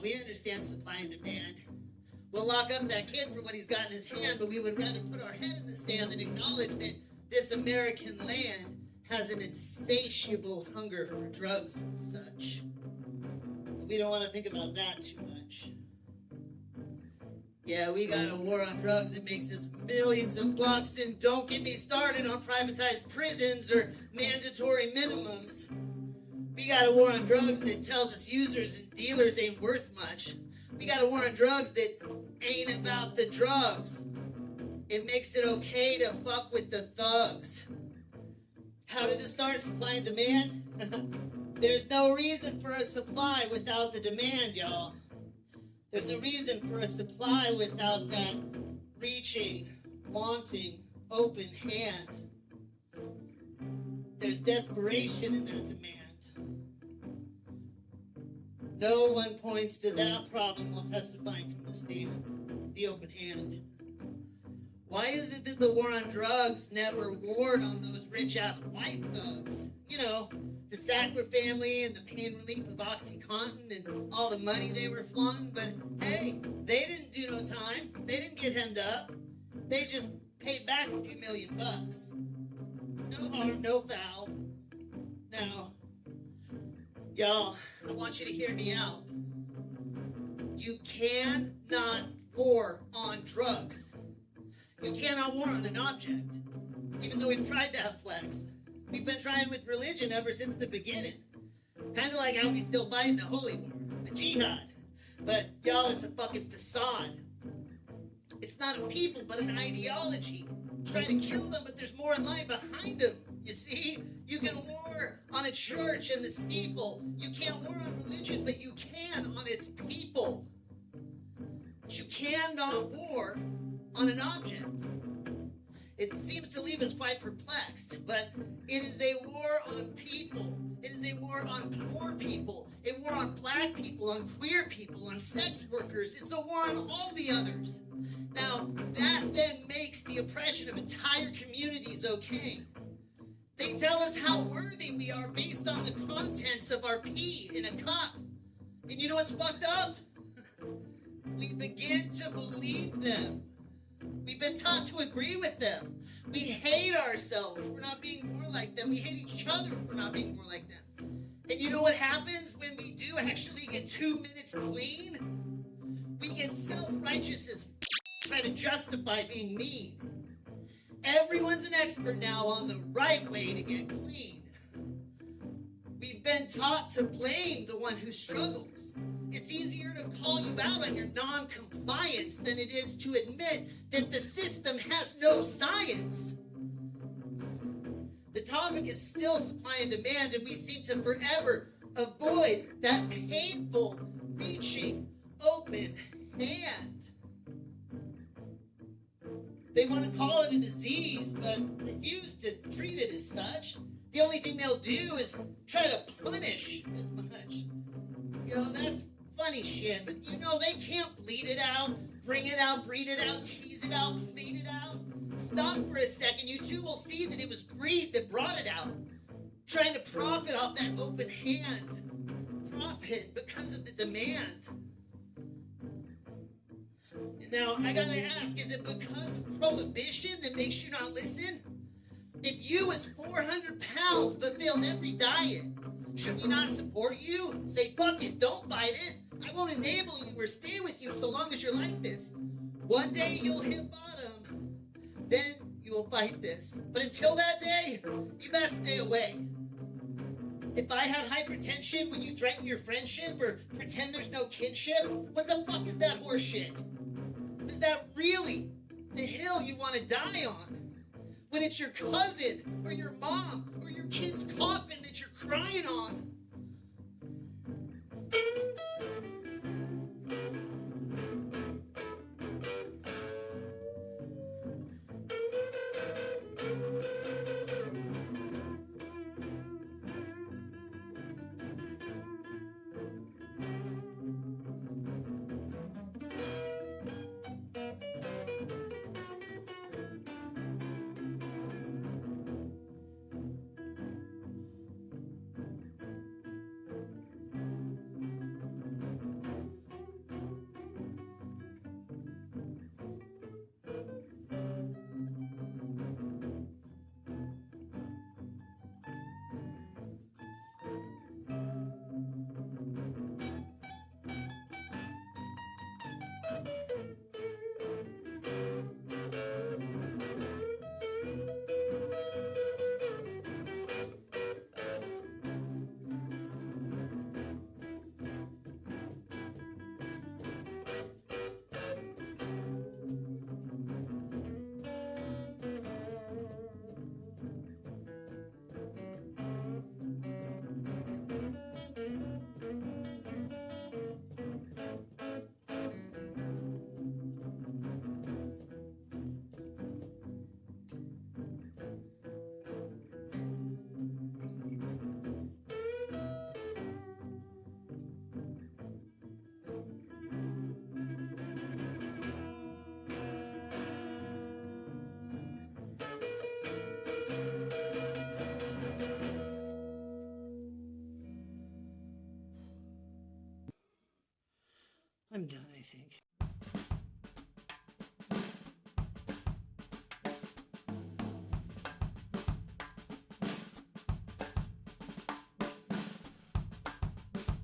we understand supply and demand. We'll lock up that kid for what he's got in his hand, but we would rather put our head in the sand than acknowledge that this American land has an insatiable hunger for drugs and such. We don't want to think about that too much. Yeah, we got a war on drugs that makes us millions of bucks, and don't get me started on privatized prisons or mandatory minimums. We got a war on drugs that tells us users and dealers ain't worth much. We got a war on drugs that ain't about the drugs. It makes it okay to fuck with the thugs. How did it start? Supply and demand? There's no reason for a supply without the demand, y'all. There's no reason for a supply without that reaching, wanting, open hand. There's desperation in that demand. No one points to that problem while testifying from the stand, the open hand. Why is it that the war on drugs never warred on those rich-ass white thugs? You know, the Sackler family and the pain relief of OxyContin and all the money they were flung. But hey, they didn't do no time. They didn't get hemmed up. They just paid back a few $1 million. No harm, no foul. Now, y'all, I want you to hear me out. You cannot war on drugs. You cannot war on an object, even though we've tried that flex. We've been trying with religion ever since the beginning. Kind of like how we still fight in the holy war, a jihad. But y'all, it's a fucking facade. It's not a people, but an ideology. Try to kill them, but there's more in line behind them. You see, you can war on a church and the steeple. You can't war on religion, but you can on its people. But you cannot war on an object. It seems to leave us quite perplexed, but it is a war on people. It is a war on poor people, a war on black people, on queer people, on sex workers. It's a war on all the others. Now, that then makes the oppression of entire communities okay. They tell us how worthy we are based on the contents of our pee in a cup. And you know what's fucked up? We begin to believe them. We've been taught to agree with them. We hate ourselves for not being more like them. We hate each other for not being more like them. And you know what happens when we do actually get 2 minutes clean? We get self-righteous as try to justify being mean. Everyone's an expert now on the right way to get clean. We've been taught to blame the one who struggles. It's easier to call you out on your non-compliance than it is to admit that the system has no science. The topic is still supply and demand, and we seem to forever avoid that painful, reaching, open hand. They want to call it a disease, but refuse to treat it as such. The only thing they'll do is try to punish as much. You know, that's funny shit, but you know they can't bleed it out, bring it out, breed it out, tease it out, plead it out. Stop for a second, you two will see that it was greed that brought it out. Trying to profit off that open hand. Profit because of the demand. Now, I gotta ask, is it because of prohibition that makes you not listen? If you was 400 pounds but failed every diet, should we not support you? Say, fuck it, don't fight it. I won't enable you or stay with you so long as you're like this. One day you'll hit bottom. Then you will fight this. But until that day, you best stay away. If I had hypertension, would you threaten your friendship or pretend there's no kinship? What the fuck is that horse shit? Is that really the hill you want to die on? When it's your cousin or your mom or your kid's coffin that you're crying on? I'm done.